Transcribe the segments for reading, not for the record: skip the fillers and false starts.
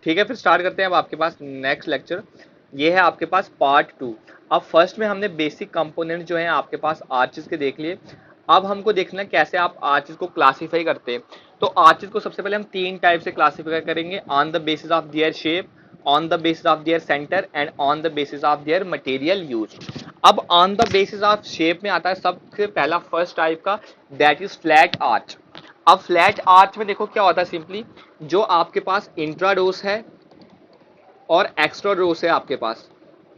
ठीक है, फिर स्टार्ट करते हैं अब आपके पास नेक्स्ट लेक्चर। ये है आपके पास पार्ट 2। अब फर्स्ट में हमने बेसिक कंपोनेंट जो है आपके पास आर्चेस के देख लिए। अब हमको देखना है कैसे आप आर्चेस को क्लासीफाई करते हैं। तो आर्चेस को सबसे पहले हम तीन टाइप से क्लासीफाई करेंगे, on the basis of their shape, on the basis of their centre and on the basis of their material use. अब on the basis of shape में आता है सबसे पहला फर्स्ट टाइप का, दैट इज फ्लैट आर्च। अब flat arch में देखो क्या होता है, सिंपली जो आपके पास इंट्राडोस है और एक्स्ट्राडोस है आपके पास,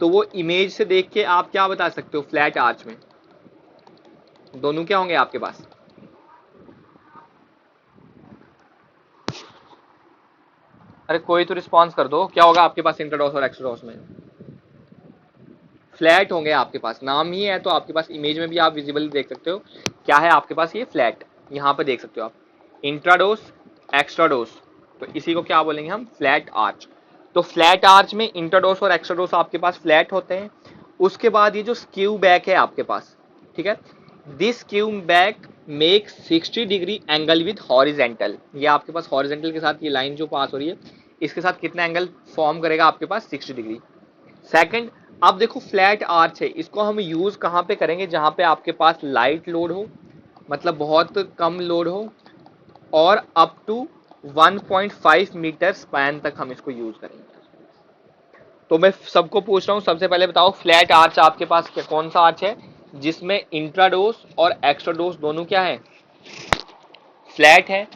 तो वो इमेज से देख के आप क्या बता सकते हो, फ्लैट आर्च में दोनों क्या होंगे आपके पास। अरे कोई तो रिस्पॉन्स कर दो, क्या होगा आपके पास इंट्राडोस और एक्स्ट्राडोस में। फ्लैट होंगे आपके पास, नाम ही है तो आपके पास इमेज में भी आप विजिबल देख सकते हो क्या है आपके पास, ये फ्लैट यहाँ पे देख सकते हो आप, इंट्राडोस एक्स्ट्राडोस, तो इसी को क्या बोलेंगे हम, फ्लैट आर्च। तो फ्लैट आर्च में इंट्राडोस और एक्स्ट्राडोस आपके पास फ्लैट होते हैं। उसके बाद ये जो स्क्यू बैक है आपके पास, ठीक है, this skew back make 60 degree angle with horizontal. ये आपके पास हॉरिजेंटल के साथ ये लाइन जो पास हो रही है इसके साथ कितना एंगल फॉर्म करेगा आपके पास, 60 डिग्री। सेकंड, अब देखो फ्लैट आर्च है, इसको हम यूज कहां पे करेंगे, जहां पे आपके पास लाइट लोड हो, मतलब बहुत कम लोड हो, और अप टू 1.5 मीटर स्पैन तक हम इसको यूज करेंगे। तो मैं सबको पूछ रहा हूं, सबसे पहले बताओ फ्लैट आर्च आपके पास क्या कौन सा आर्च है जिसमें इंट्राडोस और एक्स्ट्राडोस दोनों क्या है, फ्लैट है।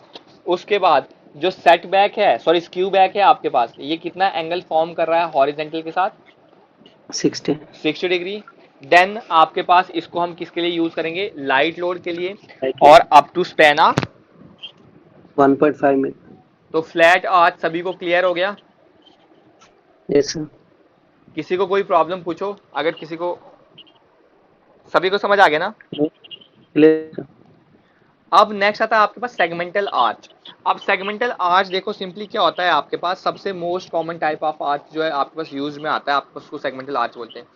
उसके बाद जो सेट बैक है, सॉरी स्क्यू बैक है आपके पास, ये कितना एंगल फॉर्म कर रहा है हॉरिजेंटल के साथ, 60 60 डिग्री। देन आपके पास इसको हम किसके लिए यूज करेंगे, लाइट लोड के लिए, राइट और अप टू स्पैन ऑफ। 1.5 में। तो फ्लैट आज सभी को क्लियर हो गया, यस सर। किसी को कोई प्रॉब्लम पूछो, अगर किसी को, सभी को समझ आ गया ना। क्लियर। अब नेक्स्ट आता है आपके पास सेगमेंटल आर्च। अब सेगमेंटल आर्च देखो सिंपली क्या होता है आपके पास, सबसे most common type of arch जो है आपके पास यूज में आता है, आप उसको सेगमेंटल आर्च बोलते हैं।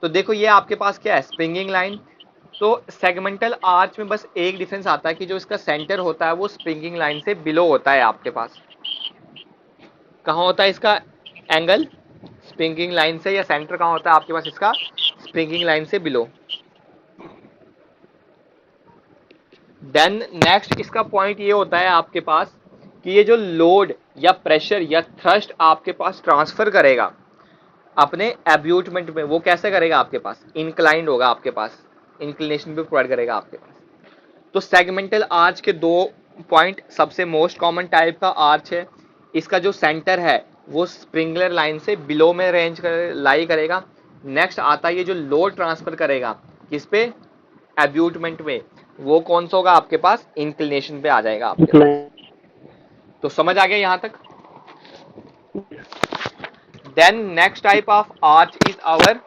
तो देखो ये आपके पास क्या है, स्प्रिंगिंग लाइन। तो सेगमेंटल आर्च में बस एक डिफरेंस आता है कि जो इसका सेंटर होता है वो स्प्रिंगिंग लाइन से बिलो होता है आपके पास। कहाँ होता है इसका एंगल, स्प्रिंगिंग लाइन से, या सेंटर कहाँ होता है आपके पास इसका, स्प्रिंगिंग लाइन से बिलो। देन नेक्स्ट इसका पॉइंट ये होता है आपके पास कि ये जो लोड या प्रेशर या थ्रस्ट आपके पास ट्रांसफर करेगा अपने एब्यूटमेंट में, वो कैसे करेगा आपके पास, इंक्लाइंड होगा आपके पास, इंक्लिनेशन भी प्रोवाइड करेगा आपके पास। तो सेगमेंटल आर्च के दो पॉइंट, सबसे मोस्ट कॉमन टाइप का आर्च है, इसका जो सेंटर है वो स्प्रिंगलर लाइन से बिलो में रेंज कर लाई करेगा। नेक्स्ट आता है ये जो लोड ट्रांसफर करेगा किस पे, एब्यूटमेंट में, वो कौन सा होगा आपके पास, इंक्लिनेशन पे आ जाएगा आपके पास। तो समझ आ गया यहां तक। Then next type of arch is our,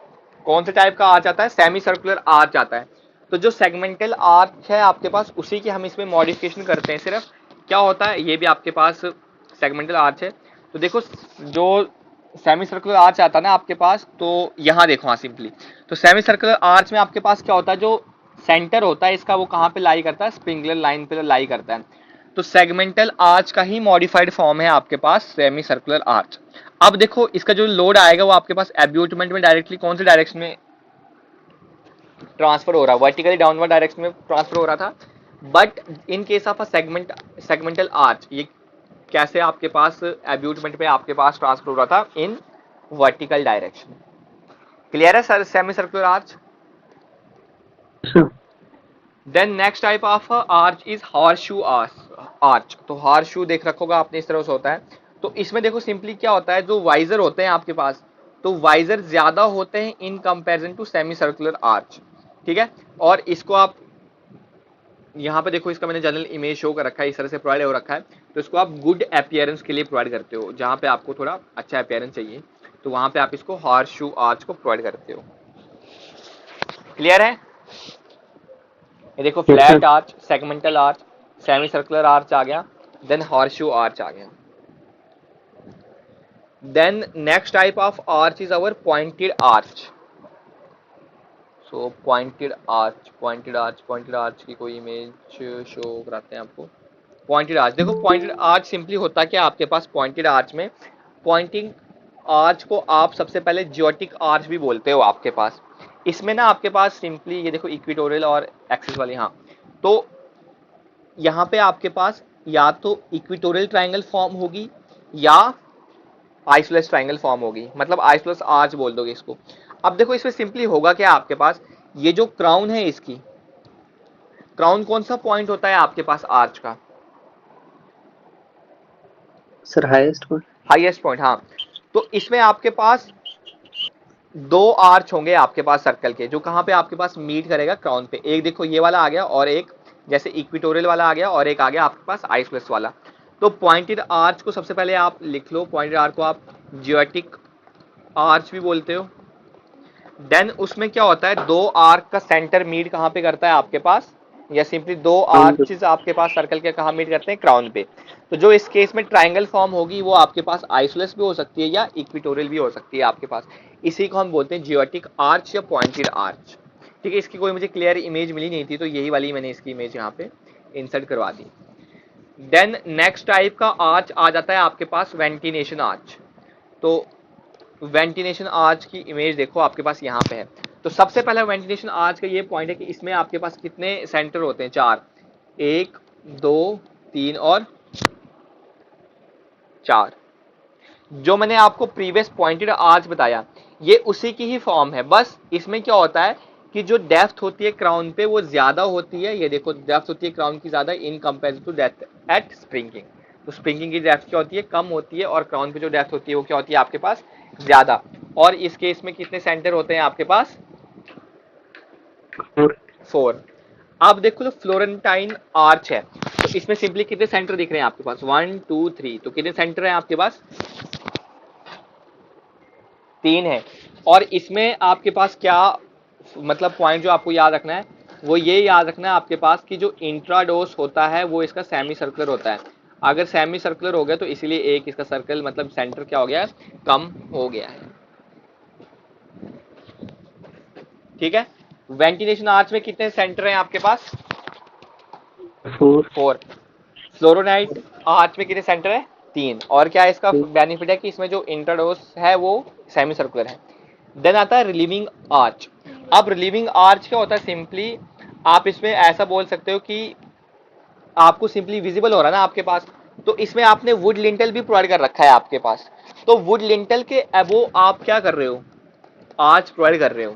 कौन से टाइप का आर्च आता है, सेमी सर्कुलर आर्च आता है। तो जो सेगमेंटल आर्च है आपके पास उसी की हम इसमें मॉडिफिकेशन करते हैं सिर्फ। क्या होता है, ये भी आपके पास सेगमेंटल आर्च है। तो देखो जो सेमी सर्कुलर आर्च आता है ना आपके पास, तो यहाँ देखो, हाँ सिंपली, तो सेमी सर्कुलर आर्च में आपके पास क्या होता है, जो सेंटर होता है इसका वो कहाँ पे लाई करता है, स्प्रिंगलर लाइन पे लाई करता है। तो सेगमेंटल आर्च का ही मॉडिफाइड फॉर्म है आपके पास सेमी सर्कुलर आर्च। अब देखो इसका जो लोड आएगा वो आपके पास एब्यूटमेंट में डायरेक्टली कौन से डायरेक्शन में ट्रांसफर हो रहा है, वर्टिकली डाउनवर्ड डायरेक्शन में ट्रांसफर हो रहा था। But in case of a segmental arch, ये कैसे आपके पास एब्यूटमेंट पे आपके पास ट्रांसफर हो रहा था, इन वर्टिकल डायरेक्शन। क्लियर है sir, semi circular arch. Then next type of arch is horseshoe arch. तो हॉर्सशू देख रखोगा आपने, इस तरह से होता है। तो इसमें देखो सिंपली क्या होता है, जो वाइजर होते हैं आपके पास, तो वाइजर ज्यादा होते हैं in comparison to semi circular arch, ठीक है। और इसको आप यहाँ पे देखो, इसका मैंने जनरल इमेज शो कर रखा है, इस तरह से प्रोवाइड हो रखा है। तो इसको आप गुड अपीयरेंस के लिए प्रोवाइड करते हो, जहाँ पे आपको थोड़ा अच्छा अपीयरेंस चाहिए, तो वहां पे आप इसको हॉर्सशू आर्च को प्रोवाइड करते हो। क्लियर है। ये देखो flat arch, segmental arch, semi circular arch आ गया, देन हॉर्सशू आर्च आ गया। Then next type of arch is our pointed arch. So pointed arch, pointed arch की कोई इमेज शो कराते हैं आपको। पॉइंटेड आर्च देखो, पॉइंटेड आर्च सिंपली होता क्या आपके पास, पॉइंटेड आर्च में पॉइंटिंग आर्च को आप सबसे पहले जियोटिक आर्च भी बोलते हो आपके पास। इसमें ना आपके पास सिंपली ये देखो इक्वेटोरियल और एक्सिस वाली, हाँ, तो यहाँ पे आपके पास या तो इक्वेटोरियल ट्रायंगल फॉर्म होगी या आइसोलेस ट्रायंगल फॉर्म होगी, मतलब आइसोलेस आर्च बोल दोगे इसको। अब देखो इसमें सिंपली होगा क्या आपके पास, ये जो क्राउन है इसकी, क्राउन कौन सा पॉइंट होता है आपके पास आर्च का? Sir highest one. Highest point, हाँ। तो इसमें आपके पास दो आर्च होंगे आपके पास सर्कल के, जो कहाँ पे आपके पास मीट करेगा क्राउन पे। एक देखो ये वाला आ गया, और एक जैसे इक्वेटोरियल वाला आ गया, और एक आ गया आपके पास आइसोलेस वाला। तो पॉइंटेड आर्च को सबसे पहले आप लिख लो, पॉइंटेड आर्च को आप जियोटिक आर्च भी बोलते हो। देन उसमें क्या होता है, दो आर्क का सेंटर मीट कहाँ पे करता है आपके पास, या सिंपली दो आर्चेस आपके पास सर्कल के कहाँ मीट करते हैं, क्राउन पे। तो जो इस केस में ट्रायंगल फॉर्म होगी वो आपके पास आइसोलेस भी हो सकती है या इक्वेटोरियल भी हो सकती है आपके पास। इसी को हम बोलते हैं जियोटिक आर्च या पॉइंटेड आर्च। ठीक है, इसकी कोई मुझे क्लियर इमेज मिली नहीं थी, तो यही वाली मैंने इसकी इमेज यहाँ पे इंसर्ट करवा दी। देन नेक्स्ट टाइप का आर्च आ जाता है आपके पास वेंटिलेशन आर्च। तो वेंटिलेशन आर्च की इमेज देखो आपके पास यहाँ पे है। तो सबसे पहला वेंटिलेशन आर्च का ये पॉइंट है कि इसमें आपके पास कितने सेंटर होते हैं, चार, एक, दो, तीन और चार। जो मैंने आपको प्रीवियस पॉइंटेड आर्च बताया ये उसी की ही फॉर्म है, बस इसमें क्या होता है कि जो डेप्थ होती है क्राउन पे वो ज्यादा होती है। ये देखो डेप्थ होती है क्राउन की ज्यादा in comparison to depth at springing. तो स्प्रिंगिंग की डेप्थ क्या होती है, कम होती है, और क्राउन पे जो डेप्थ होती है वो क्या होती है आपके पास, ज्यादा। और इस केस में कितने सेंटर होते हैं आपके पास, 4। अब देखो जो फ्लोरेंटाइन आर्च है, तो इसमें सिंपली कितने सेंटर दिख रहे हैं आपके पास, 1 2 3। तो कितने सेंटर हैं आपके पास, 3 है। और इसमें आपके पास क्या मतलब पॉइंट जो आपको याद रखना है वो ये याद रखना है आपके पास कि जो इंट्राडोस होता है वो इसका सेमी सर्कुलर होता है। अगर सेमी सर्कुलर हो गया तो इसलिए एक इसका सर्कल मतलब सेंटर क्या हो गया है, कम हो गया है। ठीक है, वेंटिलेशन आर्च में कितने सेंटर हैं आपके पास, 4। 4। फ्लोरोनाइट आर्च में कितने सेंटर है, 3। और क्या है इसका बेनिफिट है कि इसमें जो इंट्राडोस है वो सेमी सर्कुलर है। देन आता है रिलीविंग आर्च। अब रिलीविंग आर्च क्या होता है, सिंपली आप इसमें ऐसा बोल सकते हो कि आपको सिंपली विजिबल हो रहा है ना आपके पास, तो इसमें आपने वुड लिंटल भी प्रोवाइड कर रखा है आपके पास। तो वुड लिंटल के अबो आप क्या कर रहे हो, आर्च प्रोवाइड कर रहे हो।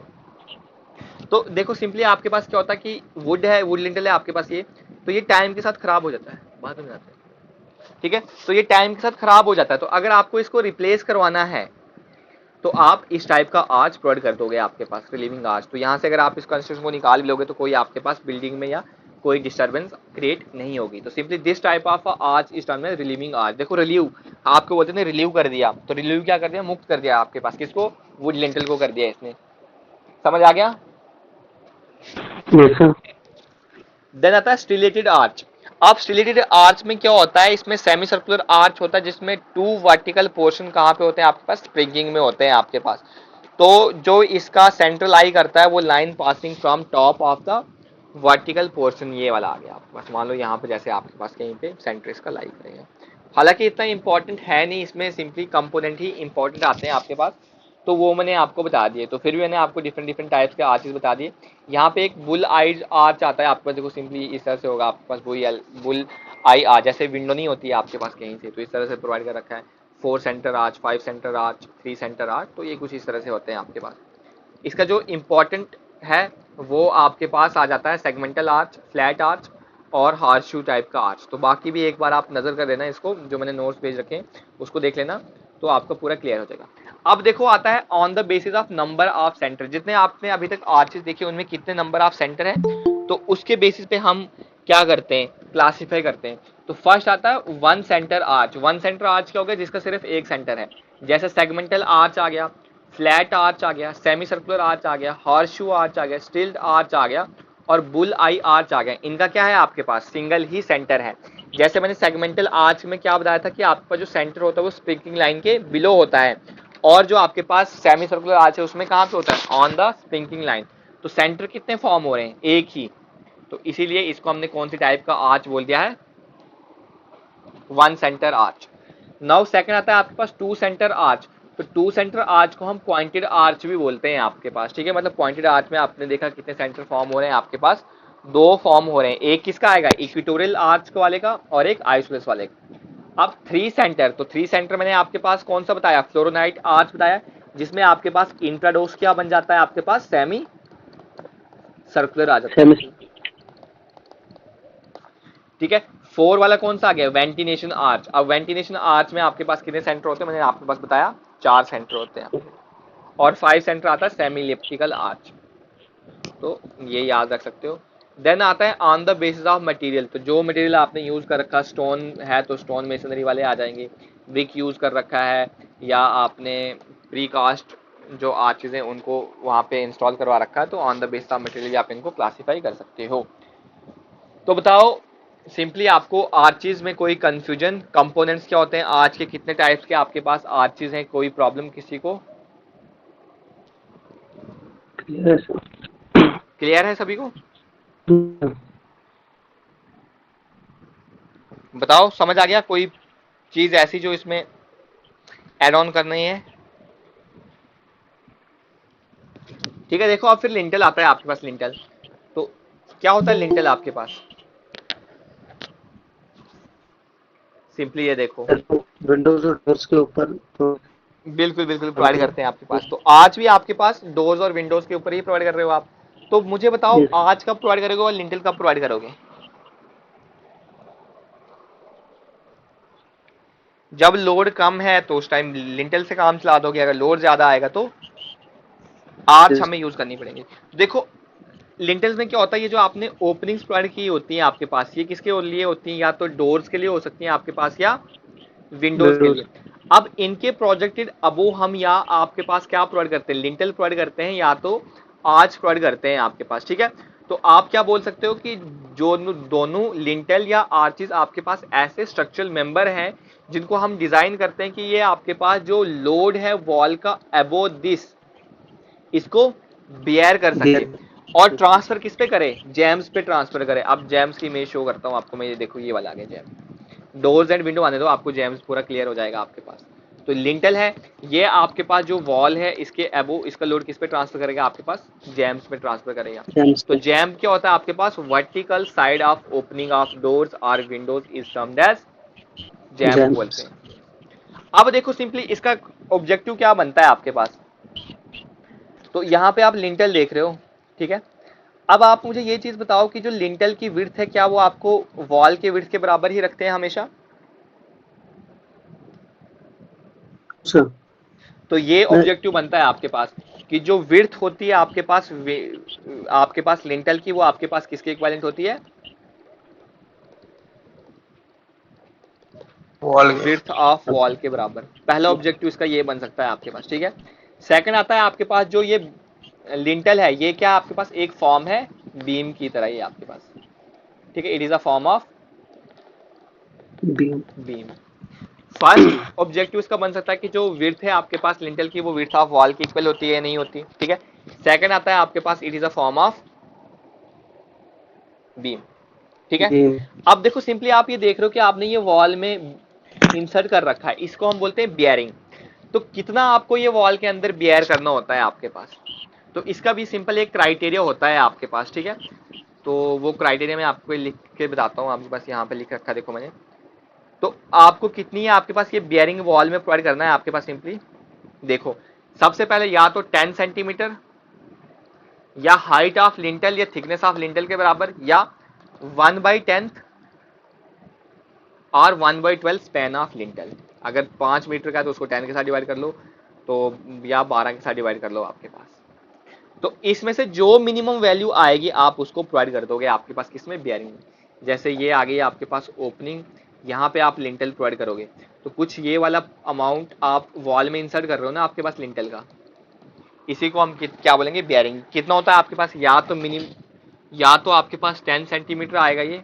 तो देखो सिंपली आपके पास क्या होता है कि वुड है, वुड लिंटल है आपके पास ये, तो ये टाइम के साथ खराब हो जाता है, बाद में जाता है। ठीक है, तो ये टाइम के साथ खराब हो जाता है, तो अगर आपको इसको रिप्लेस करवाना है तो आप इस टाइप का आर्च प्रोवाइड कर दोगे आपके पास, रिलीविंग आर्च। तो यहाँ से अगर आप इस कंस्ट्रक्शन को निकाल भी लोगे तो कोई आपके पास बिल्डिंग में या कोई डिस्टर्बेंस क्रिएट नहीं होगी। तो simply this type of arch इस टर्म में रिलीविंग आर्च। देखो रिलीव आपको बोलते हैं रिलीव कर दिया, तो रिलीव क्या कर दिया, मुक्त कर दिया आपके पास, किसको, वुड लिंटल को कर दिया इसने। समझ आ गया। Yes sir. देन आता है स्टिलेटेड आर्च। अब स्टिलेटेड आर्च में क्या होता है, इसमें सेमी सर्कुलर आर्च होता है जिसमें 2 वर्टिकल पोर्शन कहाँ पे होते हैं आपके पास, स्प्रिंगिंग में होते हैं आपके पास। तो जो इसका सेंट्रल लाई करता है वो line passing from top of the vertical portion, ये वाला आ गया आपके पास। मान लो यहाँ पे जैसे आपके पास कहीं पे सेंटर इसका लाई करेगा, हालांकि इतना इंपॉर्टेंट है नहीं, इसमें सिंपली कंपोनेंट ही इंपॉर्टेंट आते हैं आपके पास, तो वो मैंने आपको बता दिए। तो फिर भी मैंने आपको डिफरेंट डिफरेंट टाइप्स के आर्चेस बता दिए। यहाँ पे एक बुल आइज आर्च आता है आपके पास, देखो सिंपली इस तरह से होगा आपके पास, बुल आई आर्च, जैसे विंडो नहीं होती है आपके पास कहीं से, तो इस तरह से प्रोवाइड कर रखा है। 4 centre arch, 5 centre arch, 3 centre arch, तो ये कुछ इस तरह से होते हैं आपके पास। इसका जो इम्पोर्टेंट है वो आपके पास आ जाता है सेगमेंटल आर्च, फ्लैट आर्च और हार्शू टाइप का आर्च। तो बाकी भी एक बार आप नजर कर लेना इसको, जो मैंने नोट्स भेज रखे हैं उसको देख लेना, तो आपको पूरा क्लियर हो जाएगा। अब देखो आता है on the basis of number of centre, जितने आपने अभी तक आर्चेस देखे उनमें कितने नंबर ऑफ सेंटर है, तो उसके बेसिस पे हम क्या करते हैं, क्लासीफाई करते हैं। तो फर्स्ट आता है 1 सेंटर आर्च। 1 सेंटर आर्च क्या हो गया, जिसका सिर्फ एक सेंटर है, जैसे सेगमेंटल आर्च आ गया, फ्लैट आर्च आ गया, सेमी सर्कुलर आर्च आ गया, हॉर्शू आर्च आ गया, स्टिल्ट आर्च आ गया और बुल आई आर्च आ गया। इनका क्या है आपके पास, सिंगल ही सेंटर है। जैसे मैंने सेगमेंटल आर्च में क्या बताया था कि आपका जो सेंटर होता है वो स्प्रिंकिंग लाइन के बिलो होता है, और जो आपके पास सेमी सर्कुलर आर्च है उसमें कहाँ पे होता है, ऑन द स्प्रिंकिंग लाइन। तो सेंटर कितने फॉर्म हो रहे हैं, एक ही, तो इसीलिए इसको हमने कौन सी टाइप का आर्च बोल दिया है, 1 सेंटर आर्च। नाउ सेकंड आता है आपके पास टू सेंटर आर्च। तो टू सेंटर आर्च को हम पॉइंटेड आर्च भी बोलते हैं आपके पास, ठीक है। मतलब पॉइंटेड आर्च में आपने देखा कितने सेंटर फॉर्म हो रहे हैं आपके पास, दो फॉर्म हो रहे हैं, एक किसका आएगा इक्वेटोरियल आर्च वाले का और एक आइसोलेस वाले का। अब थ्री सेंटर, तो थ्री सेंटर मैंने आपके पास कौन सा बताया, फ्लोरोनाइट आर्च बताया, जिसमें आपके पास इंट्राडोस क्या बन जाता है आपके पास, सेमी सर्कुलर आ जाता है, सेमी ठीक है। फोर वाला कौन सा आ गया, वेंटिलेशन आर्च। अब वेंटिलेशन आर्च में आपके पास कितने सेंटर होते हैं, मैंने आपके पास बताया चार सेंटर होते हैं, और फाइव सेंटर आता है सेमी इलिप्टिकल आर्च, तो ये याद रख सकते हो। देन आता है on the basis of material, तो जो मटेरियल आपने यूज कर रखा, स्टोन है तो स्टोन मेसनरी वाले आ जाएंगे, ब्रिक यूज कर रखा है या आपने प्रीकास्ट जो आर्चेज हैं उनको वहाँ पे इंस्टॉल करवा रखा है, तो on the basis of material आप इनको क्लासीफाई कर सकते हो। तो बताओ सिंपली आपको आर्चेज में कोई कंफ्यूजन, कंपोनेंट्स क्या होते हैं, आर्च के कितने टाइप्स के आपके पास आर्चेज हैं, कोई प्रॉब्लम किसी को, क्लियर है क्लियर है सभी को? सर। बताओ समझ आ गया, कोई चीज ऐसी जो इसमें एड ऑन करनी है? ठीक है, देखो अब फिर लिंटल आता है आपके पास। लिंटल तो क्या होता है, लिंटल आपके पास सिंपली ये देखो, विंडोज और डोर्स के ऊपर तो बिल्कुल बिल्कुल प्रोवाइड करते हैं आपके पास। तो आज भी आपके पास डोर्स और विंडोज के ऊपर ही प्रोवाइड कर रहे हो आप। तो मुझे बताओ यस आज कब प्रोवाइड करोगे और लिंटल कब प्रोवाइड करोगे? जब लोड कम है तो उस टाइम लिंटल से काम चला दोगे, अगर लोड ज्यादा आएगा तो आर्च यस हमें यूज करनी पड़ेगी। देखो लिंटल्स में क्या होता है, ये जो आपने ओपनिंग्स प्रोवाइड की होती हैं आपके पास, ये किसके लिए होती हैं, या तो डोर्स के लिए हो सकती हैं आपके पास या विंडोज के लिए। विंडोज अब इनके प्रोजेक्टेड अबो हम या आपके पास क्या प्रोवाइड करते हैं, लिंटल प्रोवाइड करते हैं या तो आर्च प्रोवाइड करते हैं आपके पास, ठीक है। तो आप क्या बोल सकते हो कि जो दोनों लिंटल या आर्चेस आपके पास ऐसे स्ट्रक्चरल मेंबर हैं जिनको हम डिजाइन करते हैं कि ये आपके पास जो लोड है वॉल का अबो दिस, इसको बियर कर सके, और ट्रांसफर किस पे करे, जैम्स पे ट्रांसफर करे। अब जैम्स की इमेज शो करता हूँ आपको मैं, ये देखो ये वाला आ गया जैम। डोर्स एंड विंडो आने दो, आपको जैम्स पूरा क्लियर हो जाएगा आपके पास। तो लिंटल है, ये आपके पास जो वॉल है इसके एबो इसका लोड किस पे ट्रांसफर करेगा आपके पास, जैम्स पे ट्रांसफर करेगा। जेम्स तो पे जैम क्या होता है आपके पास, vertical side of opening of doors और windows is termed as jamb बोलते जेम्स हैं। अब देखो सिंपली इसका ऑब्जेक्टिव क्या बनता है आपके पास, तो यहाँ पे आप लिंटल देख रहे हो, ठीक है। अब आप मुझे ये चीज बताओ कि जो लिंटल की विड्थ है क्या वो आपको वॉल के विड्थ के बराबर ही रखते हैं हमेशा? सर तो ये मैं ऑब्जेक्टिव बनता है आपके पास कि जो विड्थ होती है आपके पास लिंटल की, वो आपके पास किसके इक्विवेलेंट होती है, वॉल विड्थ ऑफ वॉल के बराबर। पहला ऑब्जेक्टिव इसका ये बन सकता है आपके पास, ठीक है। सेकंड आता है आपके पास जो ये लिंटल है, ये क्या आपके पास एक फॉर्म है बीम की तरह ही आपके पास, ठीक है। It is a form of beam beam. First objective इसका बन सकता है कि जो विड्थ है आपके पास लिंटल की, वो विड्थ ऑफ वॉल की इक्वल होती है नहीं होती, ठीक है। सेकंड आता है आपके पास it is a form of beam, ठीक है। बीम अब देखो सिंपली आप ये देख रहे हो कि आपने ये वॉल में इंसर्ट कर रखा है, इसको हम बोलते हैं बियरिंग। तो कितना आपको ये वॉल के अंदर बियर करना होता है आपके पास, तो इसका भी सिंपल एक क्राइटेरिया होता है आपके पास, ठीक है। तो वो क्राइटेरिया मैं आपको लिख के बताता हूँ, आपके पास यहाँ पे लिख रखा है देखो मैंने। तो आपको कितनी है आपके पास ये बियरिंग वॉल में प्रोवाइड करना है आपके पास, सिंपली देखो सबसे पहले या तो 10 सेंटीमीटर या हाइट ऑफ लिंटल या थिकनेस ऑफ लिंटल के बराबर, या 1/10 और 1/12 स्पैन ऑफ लिंटल। अगर 5 मीटर का है तो उसको 10 के साथ डिवाइड कर लो, तो या 12 के साथ डिवाइड कर लो आपके पास। तो इसमें से जो मिनिमम वैल्यू आएगी आप उसको प्रोवाइड कर दोगे आपके पास किसमें, बियरिंग में। जैसे ये आ गई आपके पास ओपनिंग, यहाँ पे आप लिंटल प्रोवाइड करोगे, तो कुछ ये वाला अमाउंट आप वॉल में इंसर्ट कर रहे हो ना आपके पास लिंटल का, इसी को हम क्या बोलेंगे, बियरिंग। कितना होता है आपके पास, या तो मिनिमम या तो आपके पास 10 सेंटीमीटर आएगा ये,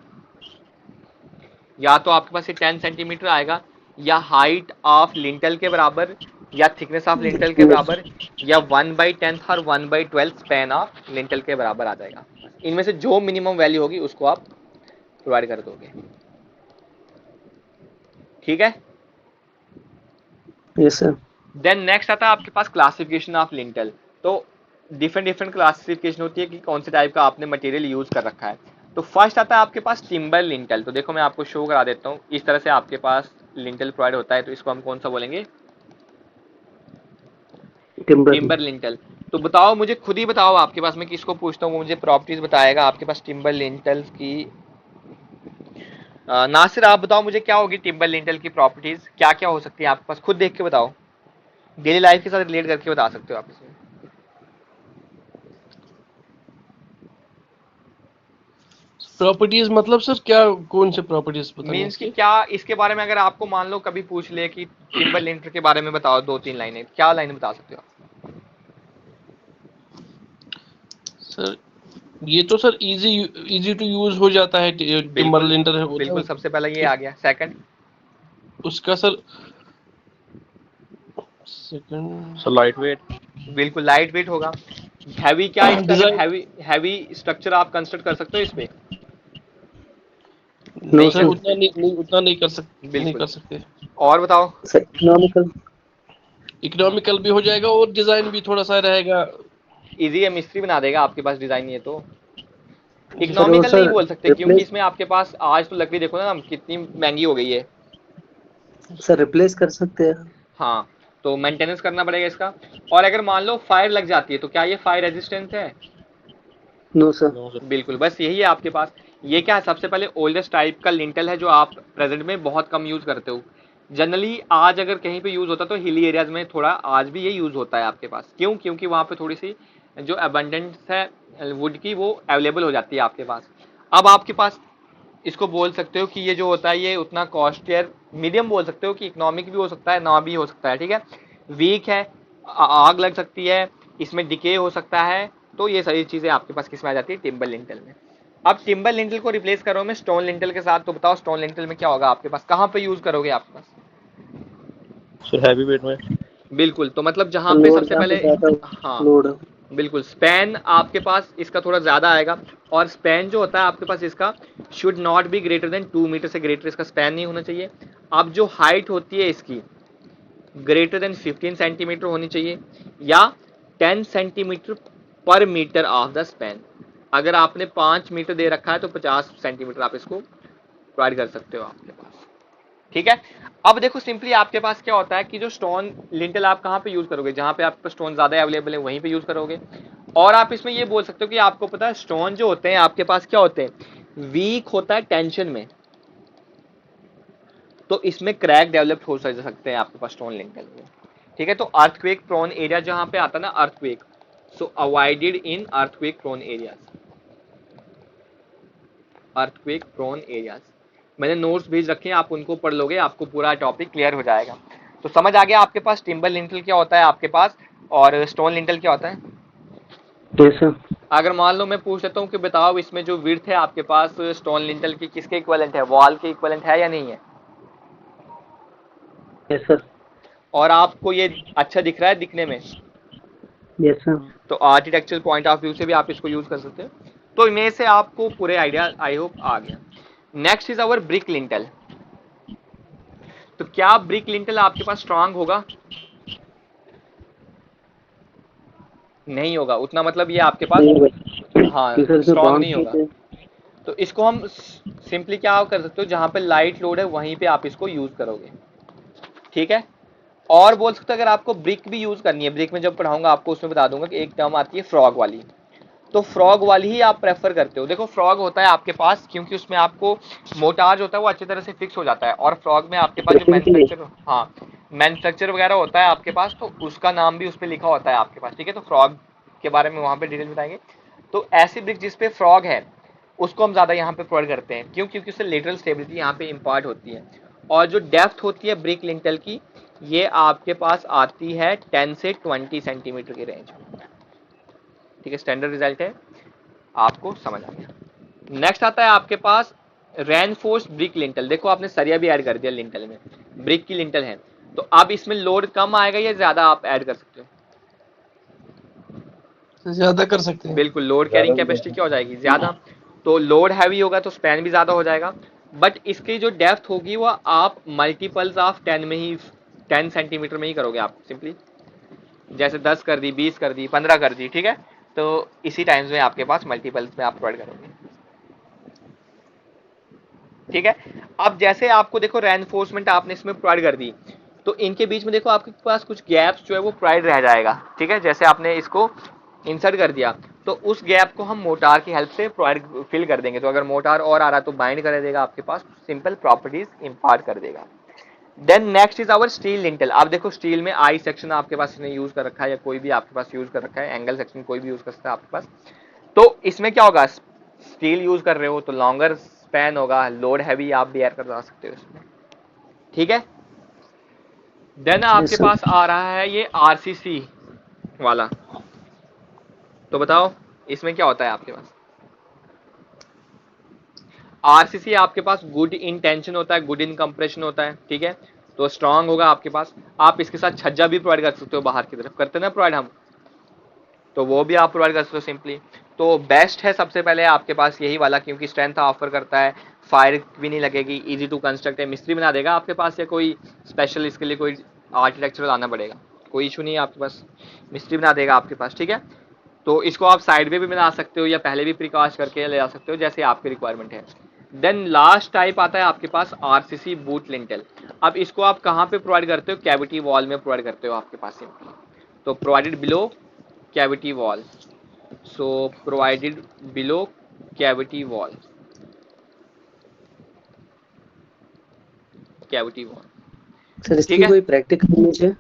या तो आपके पास ये 10 सेंटीमीटर आएगा, या हाइट ऑफ लिंटल के बराबर, या थिकनेस ऑफ लिंटल के बराबर, या 1/10 और 1/12 स्पैन ऑफ लिंटल के बराबर आ जाएगा। इनमें से जो मिनिमम वैल्यू होगी उसको आप प्रोवाइड कर दोगे, ठीक है। Yes sir. देन नेक्स्ट आता है आपके पास क्लासिफिकेशन ऑफ लिंटल। तो डिफरेंट डिफरेंट क्लासिफिकेशन होती है कि कौन से टाइप का आपने मटेरियल यूज कर रखा है। तो फर्स्ट आता है आपके पास टिम्बर लिंटल। तो देखो मैं आपको शो करा देता हूँ, इस तरह से आपके पास लिंटल प्रोवाइड होता है। तो इसको हम कौन सा बोलेंगे? टिम्बर। Timber lintel. तो बताओ, मुझे खुद ही बताओ, आपके पास मैं किसको पूछता हूँ वो मुझे प्रॉपर्टीज बताएगा आपके पास टिम्बर लिंटल की। नासिर आप बताओ मुझे क्या होगी टिम्बर लिंटल की प्रॉपर्टीज, क्या क्या हो सकती है आपके पास, खुद देख के बताओ, डेली लाइफ के साथ रिलेट करके बता सकते हो आप इसमें। प्रॉपर्टीज मतलब सर क्या, कौन से प्रॉपर्टीज बतानी है मीन्स कि इसकी? क्या इसके बारे में अगर आपको मान लो कभी पूछ ले कि टिम्बर लिंटर के बारे में बताओ, 2-3 लाइनें, क्या लाइन बता सकते हो आप? सर ये तो sir easy easy to use हो जाता है, टिम्बर बिल्कुल लिंटर होता बिल्कुल, है सबसे पहला ये तो आ गया। सेकंड? उसका sir second so light weight. बिल्कुल लाइट वेट होगा। हैवी, क्या इस पे अगर डिजाइन। हैवी हैवी स्ट्रक्चर आप कंस्ट्रक्ट कर सकते हो इस पे? नो नहीं सर कर सर। उतना सकते। नहीं उतना नहीं कर सकते, नहीं बिल्कुल। कर सकते। और बताओ। Sir economical. इकोनॉमिकल भी हो जाएगा और डिजाइन भी थोड़ा सा रहेगा। इजी है, मिस्त्री बना देगा आपके पास डिजाइन। ये तो जी सर। सर वो इकोनॉमिकल नहीं सर बोल सकते क्योंकि रिप्लेस, इसमें आपके पास आज तो लकड़ी देखो ना कितनी महंगी हो गई है। सर रिप्लेस कर सकते हैं। हाँ, तो मेंटेनेंस करना पड़ेगा इसका। और अगर मान लो फायर लग जाती है तो क्या ये फायर रेजिस्टेंस है? No sir. No sir. बिल्कुल, बस यही है आपके पास। ये क्या है, सबसे पहले ओल्डेस्ट टाइप का लिंटल है जो आप प्रेजेंट में बहुत कम यूज करते हो। जनरली आज अगर कहीं पे यूज होता तो हिली एरियाज में थोड़ा आज भी ये यूज होता है आपके पास। क्यों? क्योंकि वहां पे थोड़ी सी जो अबंडेंस है वुड की वो अवेलेबल हो जाती है आपके पास। अब आपके पास इसको बोल सकते हो कि ये जो होता है ये उतना कॉस्टियर मीडियम बोल सकते हो कि इकोनॉमिक भी हो सकता है ना भी हो सकता है, ठीक है। वीक है, आग लग सकती है, इसमें डिके हो सकता है। तो ये सारी चीजें आपके पास किस में आ जाती है? टिम्बर लिंटल में। अब टिम्बर लिंटल को रिप्लेस करो मैं स्टोन लिंटल के साथ, तो बताओ स्टोन लिंटल में क्या होगा आपके पास, कहाँ पे यूज करोगे आपके पास? सर हैवी वेट में। बिल्कुल, तो मतलब जहां पे लोड सबसे जहाँ पे पहले, ज्यादा हाँ लोड। बिल्कुल, स्पैन आपके पास इसका थोड़ा ज्यादा आएगा। और स्पैन जो होता है आपके पास इसका should not be greater than 2 metre, से ग्रेटर इसका स्पैन नहीं होना चाहिए। अब जो हाइट होती है इसकी ग्रेटर देन 15 सेंटीमीटर होनी चाहिए, या 10 सेंटीमीटर पर मीटर ऑफ द स्पैन। अगर आपने 5 मीटर दे रखा है तो 50 सेंटीमीटर आप इसको प्रोवाइड कर सकते हो आपके पास, ठीक है। अब देखो सिंपली आपके पास क्या होता है कि जो स्टोन लिंटल आप कहाँ पे यूज करोगे, जहां पे आपके पास स्टोन ज्यादा अवेलेबल है वहीं पे यूज करोगे। और आप इसमें ये बोल सकते हो कि आपको पता है स्टोन जो होते हैं आपके पास क्या होते हैं, वीक होता है टेंशन में। तो इसमें क्रैक डेवलप हो सकते हैं आपके पास स्टोन लिंटल में, ठीक है। तो अर्थक्वेक प्रोन एरिया जहां पे आता है ना earthquake, so avoided in earthquake prone areas, earthquake prone areas. मैंने नोट्स भेज रखे हैं, आप उनको पढ़ लोगे आपको पूरा टॉपिक क्लियर हो जाएगा। तो समझ आ गया आपके पास टिम्बर लिंटल क्या होता है आपके पास, और स्टोन लिंटल क्या होता है। Yes sir. अगर मान लो मैं पूछ लेता हूँ कि बताओ इसमें जो विड्थ है आपके पास स्टोन लिंटल की किसके इक्वलेंट है, वॉल के इक्वलेंट है या नहीं है? Yes sir. और आपको ये अच्छा दिख रहा है दिखने में? Yes sir. तो आर्किटेक्चरल पॉइंट ऑफ व्यू से भी आप इसको यूज कर सकते हो। तो इनमें से आपको पूरे आइडिया आई होप आ गया। Next is our brick lintel. तो क्या ब्रिक लिंटल आपके पास स्ट्रांग होगा? नहीं होगा उतना, मतलब ये आपके पास, नहीं भाई, हाँ, क्योंकि सर इसमें स्ट्रांग बाउंड नहीं शीट होगा। है। तो इसको हम सिंपली क्या कर सकते हो, जहां पे लाइट लोड है वहीं पे आप इसको यूज करोगे, ठीक है। और बोल सकते हो अगर आपको ब्रिक भी यूज करनी है, ब्रिक में जब पढ़ाऊंगा आपको उसमें बता दूंगा कि एक टर्म आती है फ्रॉग वाली। तो फ्रॉग वाली ही आप प्रेफर करते हो। देखो फ्रॉग होता है आपके पास क्योंकि उसमें आपको मोटार जो होता है वो अच्छी तरह से फिक्स हो जाता है, और फ्रॉग में आपके पास जो ब्रेकिंग के लिए। मैन्युफैक्चर, हाँ, मैन्युफैक्चर वगैरह होता है आपके पास, तो उसका नाम भी उस पर लिखा होता है आपके पास, ठीक है। तो फ्रॉग के बारे में वहां पे डिटेल बताएंगे। तो ऐसी ब्रिक जिसपे फ्रॉग है उसको हम ज्यादा यहाँ पे प्रोवाइड करते हैं, क्यों? क्योंकि उससे लेटरल स्टेबिलिटी यहाँ पे इम्पार्ट होती है। और जो डेप्थ होती है ब्रिक लिंटल की, ये आपके पास आती है 10 से 20 सेंटीमीटर की रेंज में, ठीक है। स्टैंडर्ड रिजल्ट है, आपको समझ आ गया। नेक्स्ट आता है आपके पास रेनफोर्स ब्रिक लिंटल। देखो आपने सरिया भी ऐड कर दिया लिंटल में, ब्रिक की लिंटल है, तो अब इसमें लोड कम आएगा या ज्यादा आप ऐड कर सकते हो? ज्यादा कर सकते हैं। बिल्कुल, लोड कैरिंग कैपेसिटी क्या हो जाएगी, ज्यादा। तो लोड हैवी होगा तो स्पैन भी ज्यादा हो जाएगा। बट इसकी जो डेप्थ होगी वो आप मल्टीपल्स ऑफ 10 में ही 10 सेंटीमीटर में ही करोगे आप सिंपली, जैसे 10 कर दी, 20 कर दी, 15 कर दी, ठीक है। तो इसी टाइम्स में आपके पास मल्टीपल्स में आप प्रोवाइड करोगे, ठीक है। अब जैसे आपको देखो रेनफोर्समेंट आपने इसमें प्रोवाइड कर दी, तो इनके बीच में देखो आपके पास कुछ गैप्स जो है वो प्रोवाइड रह जाएगा, ठीक है। जैसे आपने इसको इंसर्ट कर दिया तो उस गैप को हम मोटार की हेल्प से प्रोवाइड फिल कर देंगे। तो अगर मोटार और आ रहा तो बाइंड कर देगा आपके पास, सिंपल प्रॉपर्टीज इम्पार्ट कर देगा। Then next is our steel lintel. आप देखो स्टील में आई सेक्शन आपके पास इसने यूज कर रखा है, या कोई भी आपके पास यूज कर रखा है, एंगल सेक्शन कोई भी यूज कर सकता है आपके पास। तो इसमें क्या होगा, स्टील यूज कर रहे हो तो लॉन्गर स्पैन होगा, लोड हैवी आप बेयर कर सकते हो इसमें, ठीक है। देन आपके sir. पास आ रहा है ये आरसीसी वाला, तो बताओ इसमें क्या होता है आपके पास। आरसीसी आपके पास गुड इन टेंशन होता है, गुड इन कंप्रेशन होता है, ठीक है। तो स्ट्रांग होगा आपके पास। आप इसके साथ छज्जा भी प्रोवाइड कर सकते हो, बाहर की तरफ करते ना प्रोवाइड हम, तो वो भी आप प्रोवाइड कर सकते हो सिंपली। तो बेस्ट है सबसे पहले आपके पास यही वाला, क्योंकि स्ट्रेंथ ऑफर करता है, फायर भी नहीं लगेगी, इजी टू कंस्ट्रक्ट है, मिस्त्री बना देगा आपके पास, या कोई स्पेशल इसके लिए कोई आर्किटेक्चर लाना पड़ेगा, कोई इशू नहीं है आपके पास, मिस्त्री बना देगा आपके पास, ठीक है। तो इसको आप साइड में भी बना सकते हो या पहले भी प्रिकास्ट करके ले जा सकते हो, जैसे आपकी रिक्वायरमेंट है। देन लास्ट टाइप आता है आपके पास आरसीसी बूट लिंटल। अब इसको आप कहाँ पे प्रोवाइड करते हो, कैविटी वॉल में प्रोवाइड करते हो आपके पास सिंपली। तो provided below cavity wall, so provided below cavity wall, cavity wall, sir ठीक इसकी है। कोई प्रैक्टिकल इमेज है?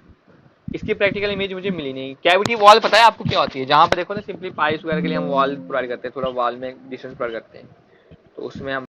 इसकी प्रैक्टिकल इमेज मुझे मिली नहीं। कैविटी वॉल पता है आपको क्या होती है, जहाँ पे देखो ना सिंपली पाइप्स वगैरह के लिए हम वॉल प्रोवाइड करते हैं, थोड़ा वॉल में डिस्टेंस प्रोवाइड करते हैं, तो उसमें हम